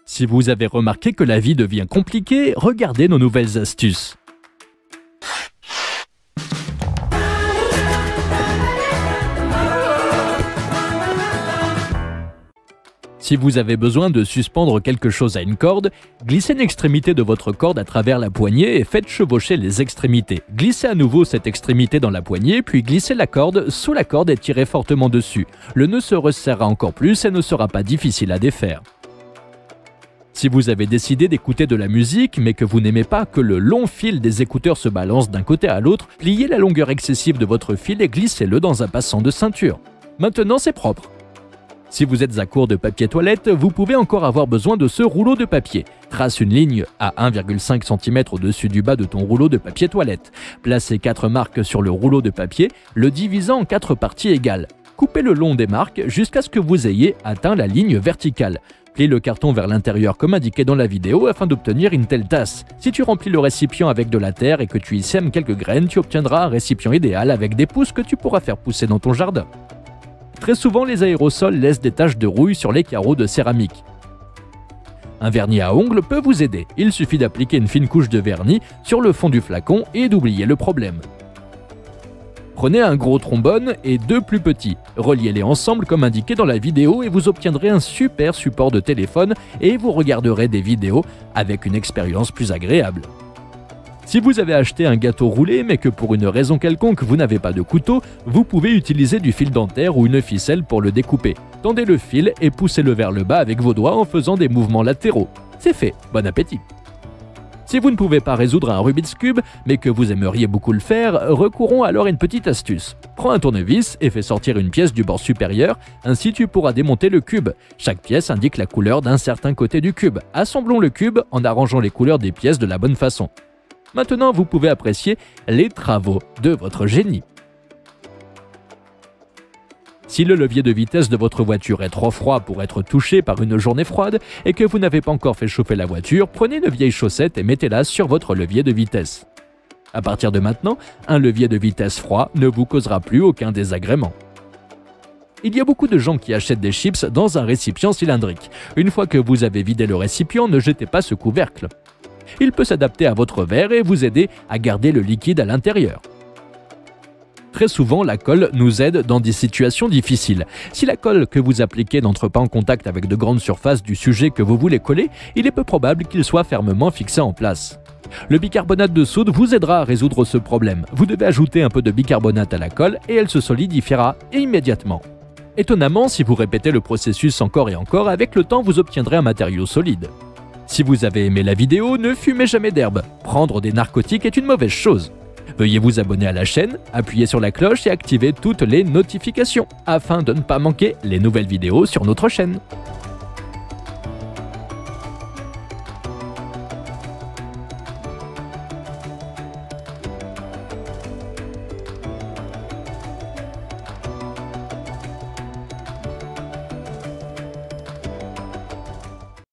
Si vous avez remarqué que la vie devient compliquée, regardez nos nouvelles astuces. Si vous avez besoin de suspendre quelque chose à une corde, glissez une extrémité de votre corde à travers la poignée et faites chevaucher les extrémités. Glissez à nouveau cette extrémité dans la poignée, puis glissez la corde sous la corde et tirez fortement dessus. Le nœud se resserrera encore plus et ne sera pas difficile à défaire. Si vous avez décidé d'écouter de la musique, mais que vous n'aimez pas que le long fil des écouteurs se balance d'un côté à l'autre, pliez la longueur excessive de votre fil et glissez-le dans un passant de ceinture. Maintenant, c'est propre. Si vous êtes à court de papier toilette, vous pouvez encore avoir besoin de ce rouleau de papier. Trace une ligne à 1,5 cm au-dessus du bas de ton rouleau de papier toilette. Placez 4 marques sur le rouleau de papier, le divisant en 4 parties égales. Coupez le long des marques jusqu'à ce que vous ayez atteint la ligne verticale. Plie le carton vers l'intérieur comme indiqué dans la vidéo afin d'obtenir une telle tasse. Si tu remplis le récipient avec de la terre et que tu y sèmes quelques graines, tu obtiendras un récipient idéal avec des pousses que tu pourras faire pousser dans ton jardin. Très souvent, les aérosols laissent des taches de rouille sur les carreaux de céramique. Un vernis à ongles peut vous aider. Il suffit d'appliquer une fine couche de vernis sur le fond du flacon et d'oublier le problème. Prenez un gros trombone et 2 plus petits. Reliez-les ensemble comme indiqué dans la vidéo et vous obtiendrez un super support de téléphone et vous regarderez des vidéos avec une expérience plus agréable. Si vous avez acheté un gâteau roulé mais que pour une raison quelconque vous n'avez pas de couteau, vous pouvez utiliser du fil dentaire ou une ficelle pour le découper. Tendez le fil et poussez-le vers le bas avec vos doigts en faisant des mouvements latéraux. C'est fait, bon appétit! Si vous ne pouvez pas résoudre un Rubik's Cube, mais que vous aimeriez beaucoup le faire, recourons alors à une petite astuce. Prends un tournevis et fais sortir une pièce du bord supérieur, ainsi tu pourras démonter le cube. Chaque pièce indique la couleur d'un certain côté du cube. Assemblons le cube en arrangeant les couleurs des pièces de la bonne façon. Maintenant, vous pouvez apprécier les travaux de votre génie. Si le levier de vitesse de votre voiture est trop froid pour être touché par une journée froide et que vous n'avez pas encore fait chauffer la voiture, prenez une vieille chaussette et mettez-la sur votre levier de vitesse. À partir de maintenant, un levier de vitesse froid ne vous causera plus aucun désagrément. Il y a beaucoup de gens qui achètent des chips dans un récipient cylindrique. Une fois que vous avez vidé le récipient, ne jetez pas ce couvercle. Il peut s'adapter à votre verre et vous aider à garder le liquide à l'intérieur. Très souvent, la colle nous aide dans des situations difficiles. Si la colle que vous appliquez n'entre pas en contact avec de grandes surfaces du sujet que vous voulez coller, il est peu probable qu'il soit fermement fixé en place. Le bicarbonate de soude vous aidera à résoudre ce problème. Vous devez ajouter un peu de bicarbonate à la colle et elle se solidifiera immédiatement. Étonnamment, si vous répétez le processus encore et encore, avec le temps vous obtiendrez un matériau solide. Si vous avez aimé la vidéo, ne fumez jamais d'herbe. Prendre des narcotiques est une mauvaise chose. Veuillez vous abonner à la chaîne, appuyer sur la cloche et activer toutes les notifications afin de ne pas manquer les nouvelles vidéos sur notre chaîne.